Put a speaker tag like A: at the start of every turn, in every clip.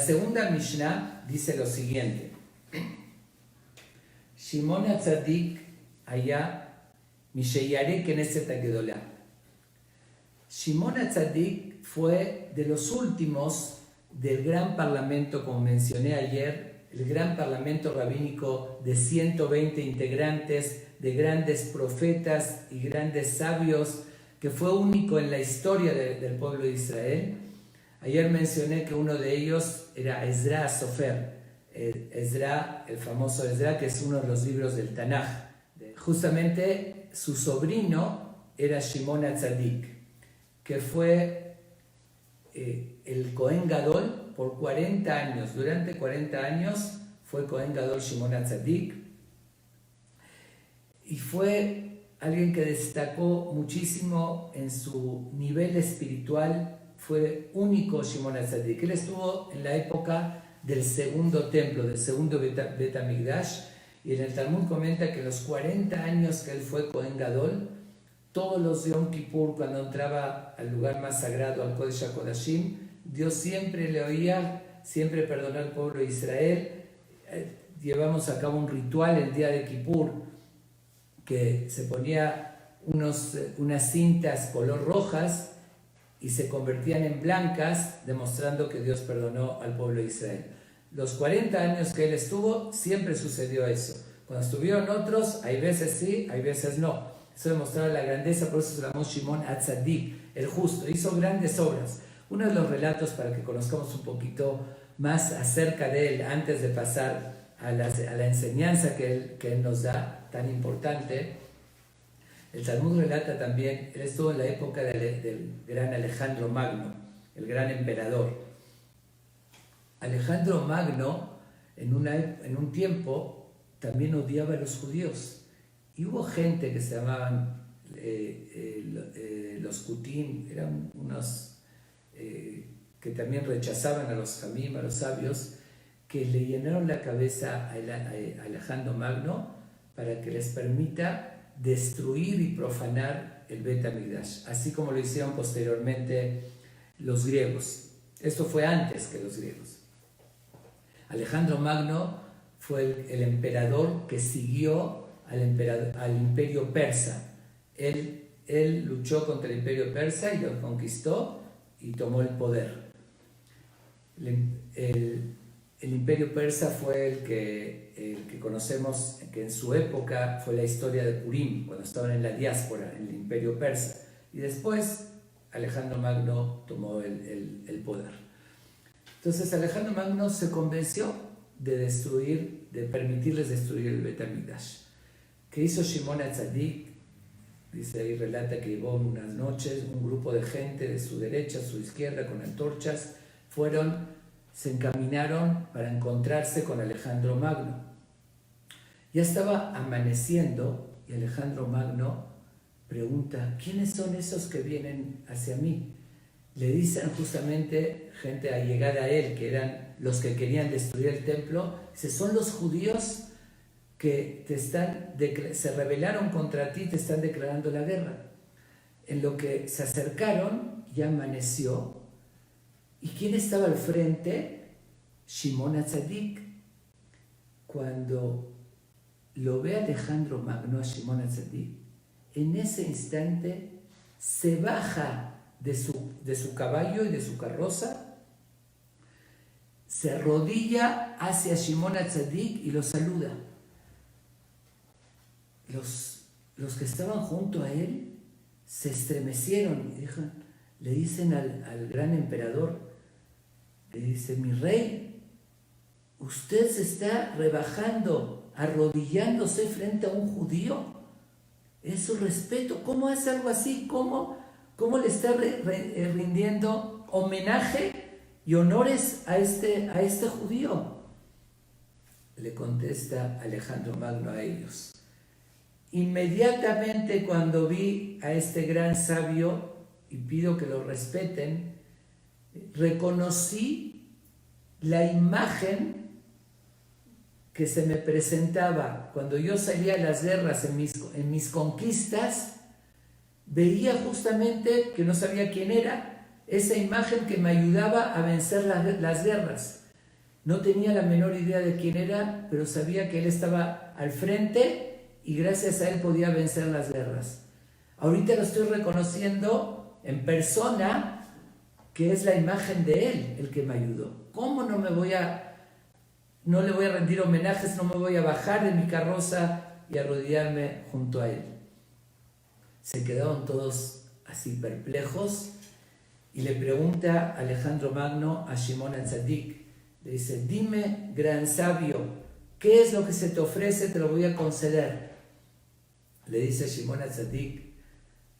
A: segunda Mishnah dice lo siguiente. Shimon HaTzadik haya Misheyare Knesset HaGedolah. Shimon HaTzadik fue de los últimos del gran parlamento, como mencioné ayer, el gran parlamento rabínico de 120 integrantes, de grandes profetas y grandes sabios, que fue único en la historia del pueblo de Israel. Ayer mencioné que uno de ellos era Ezra Sofer, Ezra, el famoso Ezra, que es uno de los libros del Tanaj. Justamente su sobrino era Shimon HaTzadik, que fue el Cohen Gadol por 40 años. Durante 40 años fue Cohen Gadol Shimon HaTzadik, y fue alguien que destacó muchísimo en su nivel espiritual. Fue único Shimon HaTzadik. Él estuvo en la época del segundo templo, del segundo Bet HaMikdash, y en el Talmud comenta que los 40 años que él fue Cohen Gadol, todos los de Yom Kippur, cuando entraba al lugar más sagrado, al Kodesh HaKodashim, Dios siempre le oía, siempre perdonó al pueblo de Israel. Llevamos a cabo un ritual el día de Kippur, que se ponía unas cintas color rojas y se convertían en blancas, demostrando que Dios perdonó al pueblo de Israel. Los 40 años que él estuvo, siempre sucedió eso. Cuando estuvieron otros, hay veces sí, hay veces no. Eso demostraba la grandeza, por eso se llamó Shimon HaTzadik, el justo. Hizo grandes obras. Uno de los relatos, para que conozcamos un poquito más acerca de él, antes de pasar a la enseñanza que él nos da, tan importante. El Talmud relata también, él estuvo en la época del gran Alejandro Magno, el gran emperador. Alejandro Magno, en un tiempo, también odiaba a los judíos. Y hubo gente que se llamaban los Kutim, eran unos que también rechazaban a los Jamim, a los sabios, que le llenaron la cabeza a Alejandro Magno para que les permita destruir y profanar el Bet HaMikdash, así como lo hicieron posteriormente los griegos. Esto fue antes que los griegos. Alejandro Magno fue el emperador que siguió al imperio persa. Él luchó contra el imperio persa y lo conquistó y tomó el poder. El imperio persa fue el que conocemos, que en su época fue la historia de Purim, cuando estaban en la diáspora, en el imperio persa. Y después Alejandro Magno tomó el poder. Entonces Alejandro Magno se convenció de permitirles destruir el Bet HaMikdash. ¿Qué hizo Shimon HaTzadik? Dice ahí, relata que llevó unas noches un grupo de gente de su derecha, su izquierda, con antorchas, se encaminaron para encontrarse con Alejandro Magno. Ya estaba amaneciendo y Alejandro Magno pregunta: ¿quiénes son esos que vienen hacia mí? Le dicen justamente gente allegada a él, que eran los que querían destruir el templo. Dice: son los judíos que se rebelaron contra ti, te están declarando la guerra. En lo que se acercaron, ya amaneció. ¿Y quién estaba al frente? Shimon HaTzadik. Cuando lo ve Alejandro Magno a Shimon HaTzadik, en ese instante se baja de su caballo y de su carroza, se arrodilla hacia Shimon HaTzadik y lo saluda. Los que estaban junto a él se estremecieron y le dicen al gran emperador, le dice: mi rey, usted se está rebajando, arrodillándose frente a un judío. Es su respeto. ¿Cómo hace algo así? ¿Cómo le está rindiendo homenaje y honores a este judío? Le contesta Alejandro Magno a ellos: inmediatamente cuando vi a este gran sabio, y pido que lo respeten, reconocí la imagen que se me presentaba cuando yo salía a las guerras en mis conquistas. Veía justamente que no sabía quién era, esa imagen que me ayudaba a vencer las guerras. No tenía la menor idea de quién era, pero sabía que él estaba al frente y gracias a él podía vencer las guerras. Ahorita lo estoy reconociendo en persona, que es la imagen de él el que me ayudó. ¿Cómo no le voy a rendir homenajes, no me voy a bajar de mi carroza y arrodillarme junto a él? Se quedaron todos así perplejos y le pregunta Alejandro Magno a Shimon HaTzadik, le dice: dime, gran sabio, ¿qué es lo que se te ofrece? Te lo voy a conceder. Le dice Shimon HaTzadik: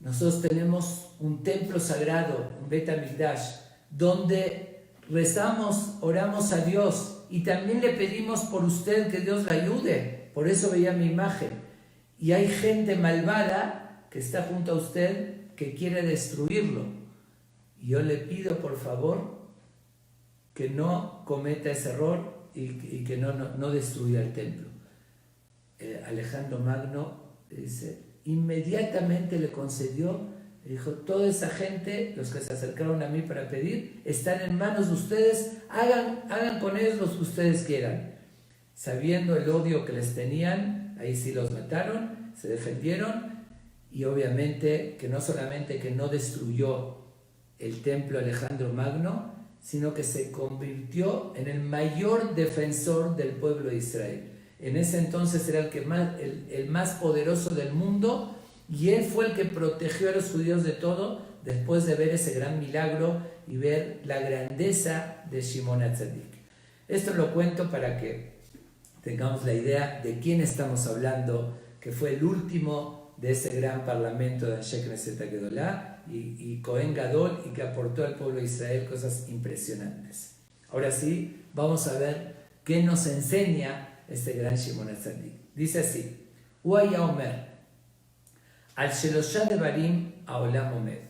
A: nosotros tenemos un templo sagrado, un Bet HaMikdash, donde rezamos, oramos a Dios y también le pedimos por usted que Dios le ayude. Por eso veía mi imagen. Y hay gente malvada que está junto a usted que quiere destruirlo. Y yo le pido, por favor, que no cometa ese error y que no destruya el templo. Alejandro Magno dice, inmediatamente le concedió, le dijo: toda esa gente, los que se acercaron a mí para pedir, están en manos de ustedes, hagan con ellos lo que ustedes quieran. Sabiendo el odio que les tenían, ahí sí los mataron, se defendieron, y obviamente que no solamente que no destruyó el templo Alejandro Magno, sino que se convirtió en el mayor defensor del pueblo de Israel. En ese entonces era el más poderoso del mundo, y él fue el que protegió a los judíos de todo, después de ver ese gran milagro y ver la grandeza de Shimon HaTzadik. Esto lo cuento para que tengamos la idea de quién estamos hablando, que fue el último de ese gran parlamento de Anshe Knesset HaGedolá y Cohen Gadol, y que aportó al pueblo de Israel cosas impresionantes. Ahora sí, vamos a ver qué nos enseña este gran Shimon HaTzadik. Dice así: הוא היה אומר, על שלושה דברים העולם עומד,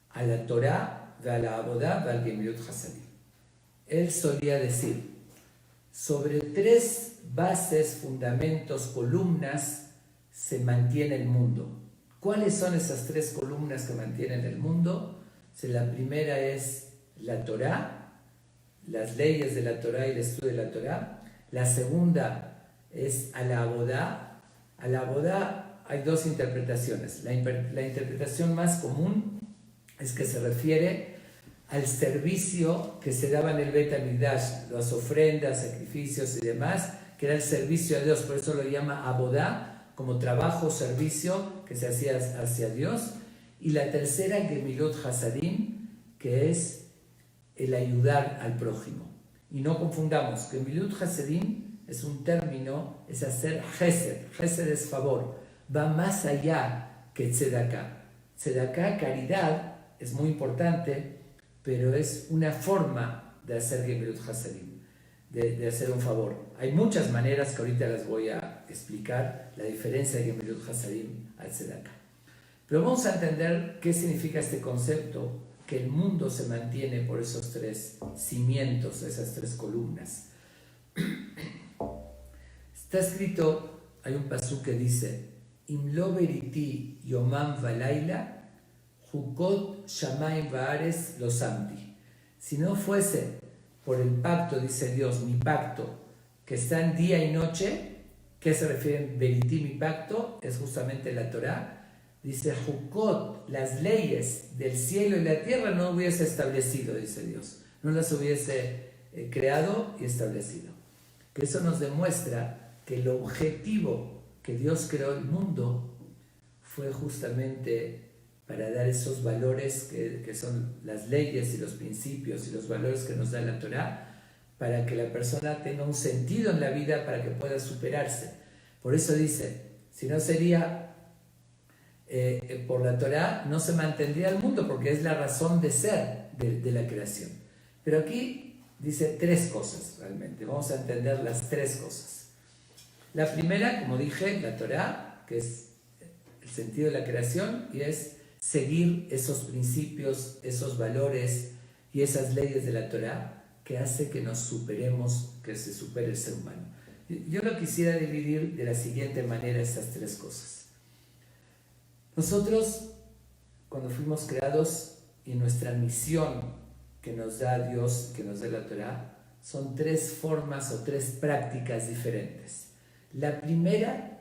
A: על התורה ועל העבודה ועל גמילות חסדים. Él solía decir, sobre 3 bases, fundamentos, columnas se mantiene el mundo. ¿Cuáles son esas 3 columnas que mantienen el mundo? La primera es la Torá, las leyes de la Torá y el estudio de la Torá. La segunda es a la abodá. A la abodá hay 2 interpretaciones. La interpretación más común es que se refiere al servicio que se daba en el Bet HaMikdash, las ofrendas, sacrificios y demás, que era el servicio a Dios. Por eso lo llama abodá, como trabajo, servicio que se hacía hacia Dios. Y la tercera, Gemilut Hasadim, que es el ayudar al prójimo. Y no confundamos, Gemilut Hasadim es un término, es hacer Gesed. Gesed es favor, va más allá que Tzedaká. Tzedaká, caridad, es muy importante, pero es una forma de hacer Gemilut Hasadim, de hacer un favor. Hay muchas maneras que ahorita las voy a explicar, la diferencia de Gemilut Hasadim al Tzedaká. Pero vamos a entender qué significa este concepto, que el mundo se mantiene por esos 3 cimientos, esas 3 columnas. Está escrito, hay un pasuk que dice: Im lo beriti yomam valayla, hukot shamayim vaares lo samti. Si no fuese por el pacto, dice Dios, mi pacto, que está en día y noche, ¿qué se refiere en beriti, mi pacto? Es justamente la Torá. Dice, hukot, las leyes del cielo y la tierra no hubiese establecido, dice Dios. No las hubiese creado y establecido. Que eso nos demuestra que el objetivo que Dios creó el mundo fue justamente para dar esos valores que son las leyes y los principios y los valores que nos da la Torá, para que la persona tenga un sentido en la vida, para que pueda superarse. Por eso dice, si no sería por la Torá, no se mantendría el mundo, porque es la razón de ser de la creación. Pero aquí dice 3 cosas realmente. Vamos a entender las 3 cosas. La primera, como dije, la Torá, que es el sentido de la creación, y es seguir esos principios, esos valores y esas leyes de la Torá que hace que nos superemos, que se supere el ser humano. Yo lo quisiera dividir de la siguiente manera, esas 3 cosas. Nosotros, cuando fuimos creados, y nuestra misión que nos da Dios, que nos da la Torá, son tres formas o tres prácticas diferentes. La primera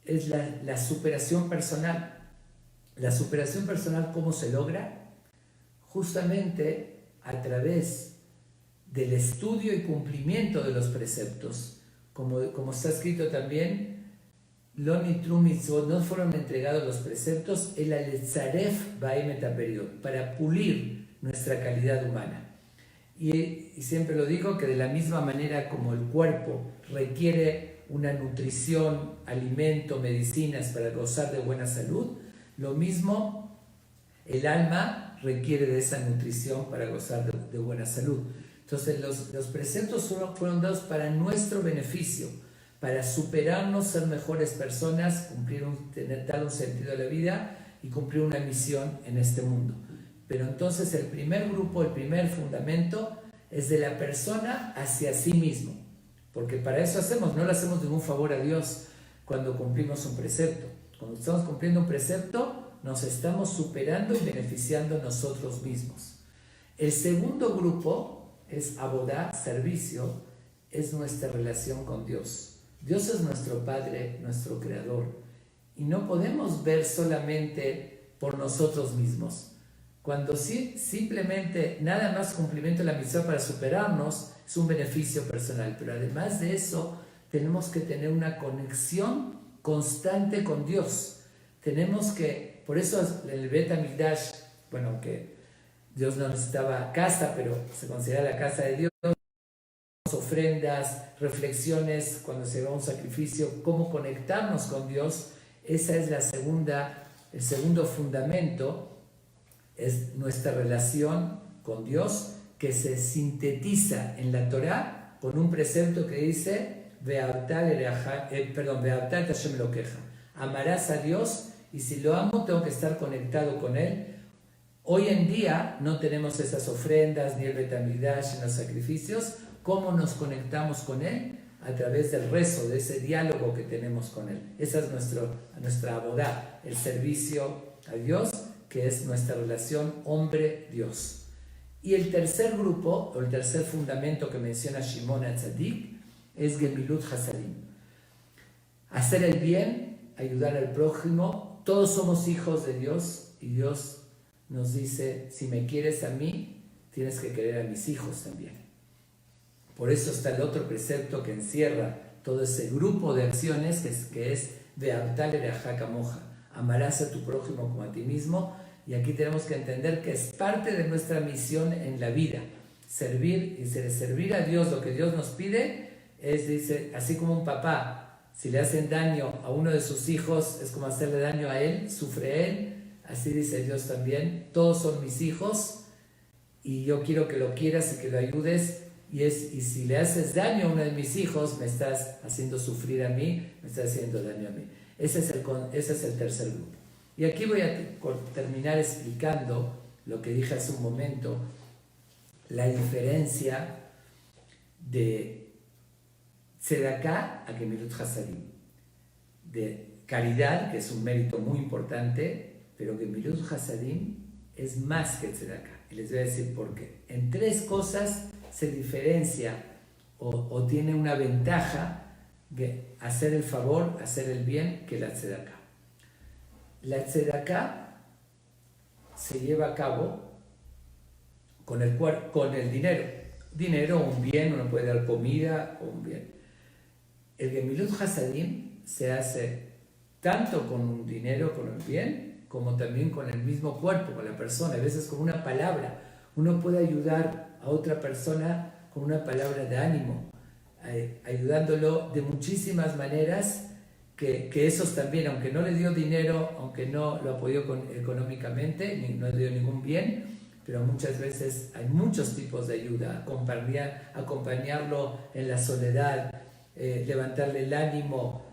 A: es la superación personal. La superación personal, ¿cómo se logra? Justamente a través del estudio y cumplimiento de los preceptos. Como está escrito también, Lo nitru mitzvot, no fueron entregados los preceptos, el aletzaref baemet haperiot, para pulir nuestra calidad humana. Y siempre lo digo, que de la misma manera como el cuerpo requiere una nutrición, alimento, medicinas para gozar de buena salud, lo mismo el alma requiere de esa nutrición para gozar de buena salud. Entonces los preceptos fueron dados para nuestro beneficio, para superarnos, ser mejores personas, dar un sentido a la vida y cumplir una misión en este mundo. Pero entonces el primer grupo, el primer fundamento es de la persona hacia sí mismo, porque para eso no le hacemos ningún favor a Dios cuando cumplimos un precepto. Cuando estamos cumpliendo un precepto, nos estamos superando y beneficiando nosotros mismos. El segundo grupo es abodá, servicio, es nuestra relación con Dios. Dios es nuestro Padre, nuestro Creador, y no podemos ver solamente por nosotros mismos. Cuando simplemente nada más cumplimiento de la misión para superarnos es un beneficio personal, pero además de eso tenemos que tener una conexión constante con Dios. Tenemos que, por eso el Bet HaMikdash, bueno, aunque Dios no necesitaba casa, pero se considera la casa de Dios, ofrendas, reflexiones cuando se va a un sacrificio, cómo conectarnos con Dios. Esa es el segundo fundamento, es nuestra relación con Dios, que se sintetiza en la Torá con un precepto que dice amarás a Dios, y si lo amo tengo que estar conectado con Él. Hoy en día no tenemos esas ofrendas ni el Bet HaMikdash en los sacrificios. ¿Cómo nos conectamos con Él? A través del rezo, de ese diálogo que tenemos con Él. Esa es nuestra abodá, el servicio a Dios, que es nuestra relación hombre-Dios. Y el tercer grupo, o el tercer fundamento que menciona Shimon HaTzadik, es Gemilut Hasadim. Hacer el bien, ayudar al prójimo. Todos somos hijos de Dios, y Dios nos dice, si me quieres a mí, tienes que querer a mis hijos también. Por eso está el otro precepto que encierra todo ese grupo de acciones, que es Ve'avta lereaja kamoja, amarás a tu prójimo como a ti mismo. Y aquí tenemos que entender que es parte de nuestra misión en la vida, servir, y servir a Dios. Lo que Dios nos pide es, dice, así como un papá, si le hacen daño a uno de sus hijos, es como hacerle daño a él, sufre él. Así dice Dios también, todos son mis hijos y yo quiero que lo quieras y que lo ayudes, y si le haces daño a uno de mis hijos, me estás haciendo sufrir a mí, me estás haciendo daño a mí. Ese es el tercer grupo. Y aquí voy a terminar explicando lo que dije hace un momento, la diferencia de Tzedaká a Gemilut Hasadim, de caridad, que es un mérito muy importante, pero Gemilut Hasadim es más que Tzedaká. Y les voy a decir por qué. En tres cosas se diferencia o tiene una ventaja de hacer el favor, hacer el bien, que la Tzedaká. La Tzedaká se lleva a cabo con el dinero. Dinero, un bien, uno puede dar comida o un bien. El Gemilut Hasadim se hace tanto con un dinero, con el bien, como también con el mismo cuerpo, con la persona. A veces con una palabra. Uno puede ayudar a otra persona con una palabra de ánimo, ayudándolo de muchísimas maneras, que esos también, aunque no le dio dinero, aunque no lo apoyó económicamente, no le dio ningún bien, pero muchas veces hay muchos tipos de ayuda. Acompañarlo en la soledad, levantarle el ánimo,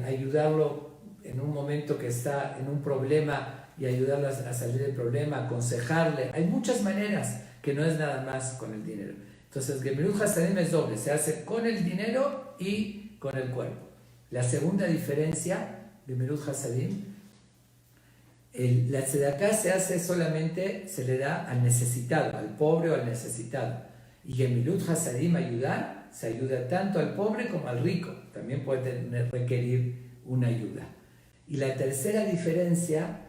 A: ayudarlo en un momento que está en un problema y ayudarlo a salir del problema, aconsejarle. Hay muchas maneras, que no es nada más con el dinero. Entonces, Gemilut Hasadim es doble, se hace con el dinero y con el cuerpo. La segunda diferencia, Gemilut Hasadim, la Tzedaká se hace solamente, se le da al necesitado, al pobre o al necesitado. Y Gemilut Hasadim, ayudar, se ayuda tanto al pobre como al rico. También puede requerir una ayuda. Y la tercera diferencia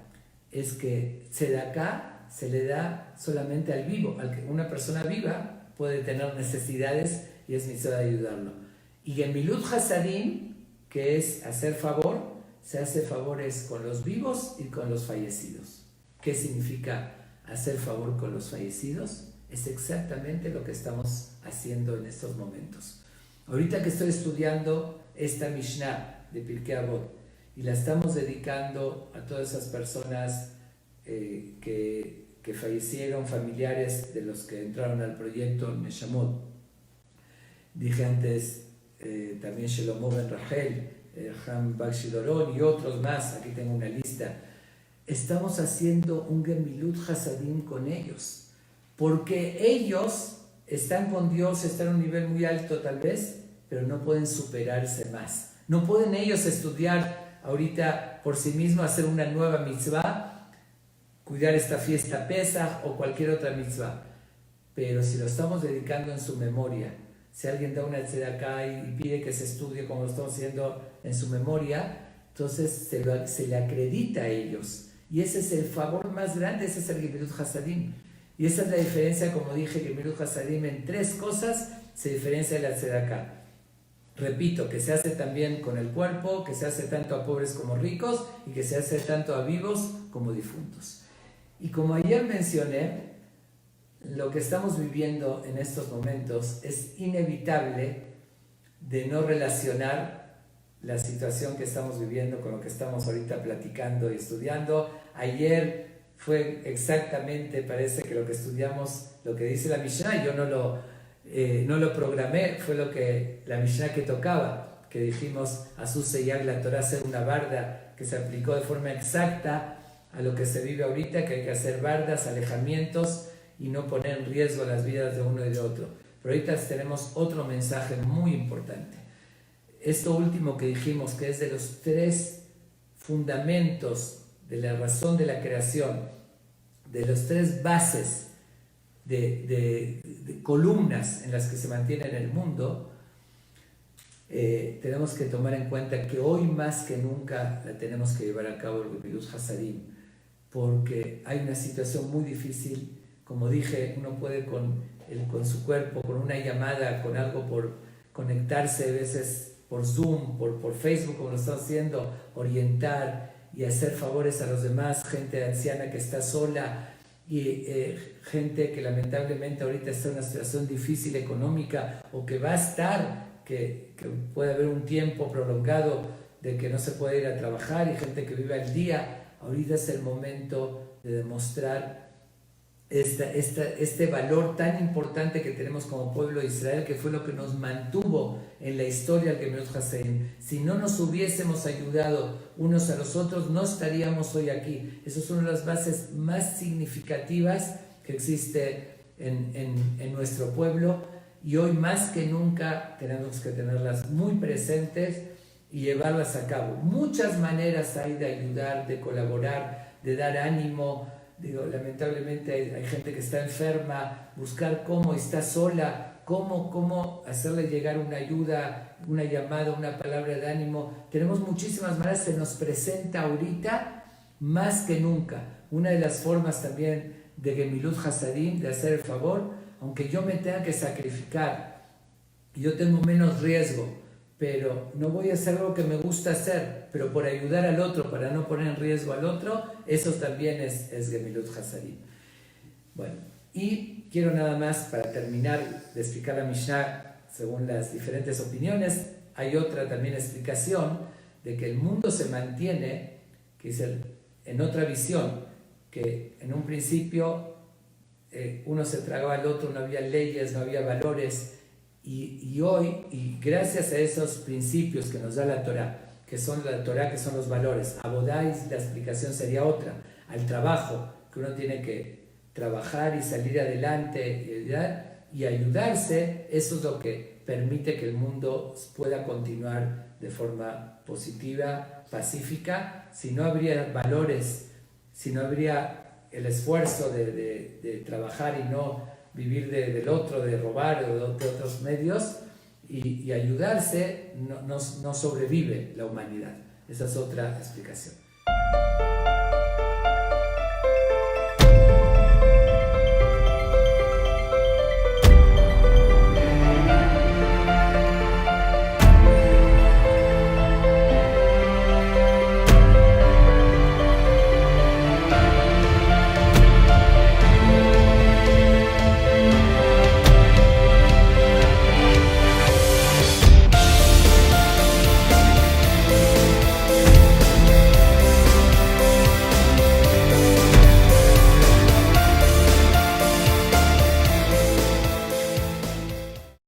A: es que Tzedakah se le da solamente al vivo. Una persona viva puede tener necesidades y es mitzvah de ayudarlo. Y Gemilut Hasadim, que es hacer favor, se hace favores con los vivos y con los fallecidos. ¿Qué significa hacer favor con los fallecidos? Es exactamente lo que estamos haciendo en estos momentos. Ahorita que estoy estudiando esta Mishnah de Pirkei Avot y la estamos dedicando a todas esas personas que fallecieron, familiares de los que entraron al proyecto Neshamot. Dije antes también Shelomo Ben Rachel, Ham Bakshi Doron y otros más, aquí tengo una lista. Estamos haciendo un Gemilut Hasadim con ellos, porque ellos están con Dios, están a un nivel muy alto tal vez, pero no pueden superarse más. No pueden ellos estudiar ahorita por sí mismos, hacer una nueva mitzvah, cuidar esta fiesta Pesach o cualquier otra mitzvah. Pero si lo estamos dedicando en su memoria, si alguien da una tzedakah y pide que se estudie como lo estamos haciendo en su memoria, entonces se le acredita a ellos. Y ese es el favor más grande, ese es el Gemilut Hasadim. Y esa es la diferencia, como dije, Gemilut Hasadim en 3 cosas se diferencia de la tzedakah. Repito, que se hace también con el cuerpo, que se hace tanto a pobres como ricos y que se hace tanto a vivos como difuntos. Y como ayer mencioné, lo que estamos viviendo en estos momentos es inevitable de no relacionar la situación que estamos viviendo con lo que estamos ahorita platicando y estudiando. Ayer fue exactamente, parece que lo que estudiamos, lo que dice la Mishnah, yo no lo programé, fue lo que la Mishnah que tocaba, que dijimos Azuse Yag la Torah ser una barda, que se aplicó de forma exacta a lo que se vive ahorita, que hay que hacer bardas, alejamientos y no poner en riesgo las vidas de uno y de otro. Pero ahorita tenemos otro mensaje muy importante. Esto último que dijimos, que es de los 3 fundamentos de la razón de la creación, de las 3 bases de columnas en las que se mantiene el mundo, tenemos que tomar en cuenta que hoy más que nunca la tenemos que llevar a cabo el Gemilut Hasadim, porque hay una situación muy difícil. Como dije, uno puede con su cuerpo, con una llamada, con algo por conectarse, a veces por Zoom, por Facebook, como lo estamos haciendo, orientar y hacer favores a los demás, gente anciana que está sola y gente que lamentablemente ahorita está en una situación difícil económica o que va a estar, que puede haber un tiempo prolongado de que no se puede ir a trabajar y gente que vive al día. Ahorita es el momento de demostrar este valor tan importante que tenemos como pueblo de Israel, que fue lo que nos mantuvo en la historia del Gemilut Hasadim. Si no nos hubiésemos ayudado unos a los otros, no estaríamos hoy aquí. Esa es una de las bases más significativas que existe en nuestro pueblo, y hoy más que nunca tenemos que tenerlas muy presentes y llevarlas a cabo. Muchas maneras hay de ayudar, de colaborar, de dar ánimo. Lamentablemente hay gente que está enferma, buscar cómo está sola, cómo hacerle llegar una ayuda, una llamada, una palabra de ánimo. Tenemos muchísimas maneras, se nos presenta ahorita más que nunca. Una de las formas también de Gemilut Hasadim, de hacer el favor, aunque yo me tenga que sacrificar, yo tengo menos riesgo, pero no voy a hacer algo que me gusta hacer, pero por ayudar al otro, para no poner en riesgo al otro, eso también es Gemilut Hasadim. Bueno, y quiero nada más, para terminar de explicar la Mishnah según las diferentes opiniones, hay otra también explicación de que el mundo se mantiene, que es en otra visión, que en un principio uno se tragaba al otro, no había leyes, no había valores. Y hoy, y gracias a esos principios que nos da la Torah, que son los valores, Abodá, y la explicación sería otra, al trabajo, que uno tiene que trabajar y salir adelante y ayudarse, eso es lo que permite que el mundo pueda continuar de forma positiva, pacífica. Si no habría valores, si no habría el esfuerzo de trabajar y no vivir del otro, de robar o de otros medios, y ayudarse, no sobrevive la humanidad. Esa es otra explicación.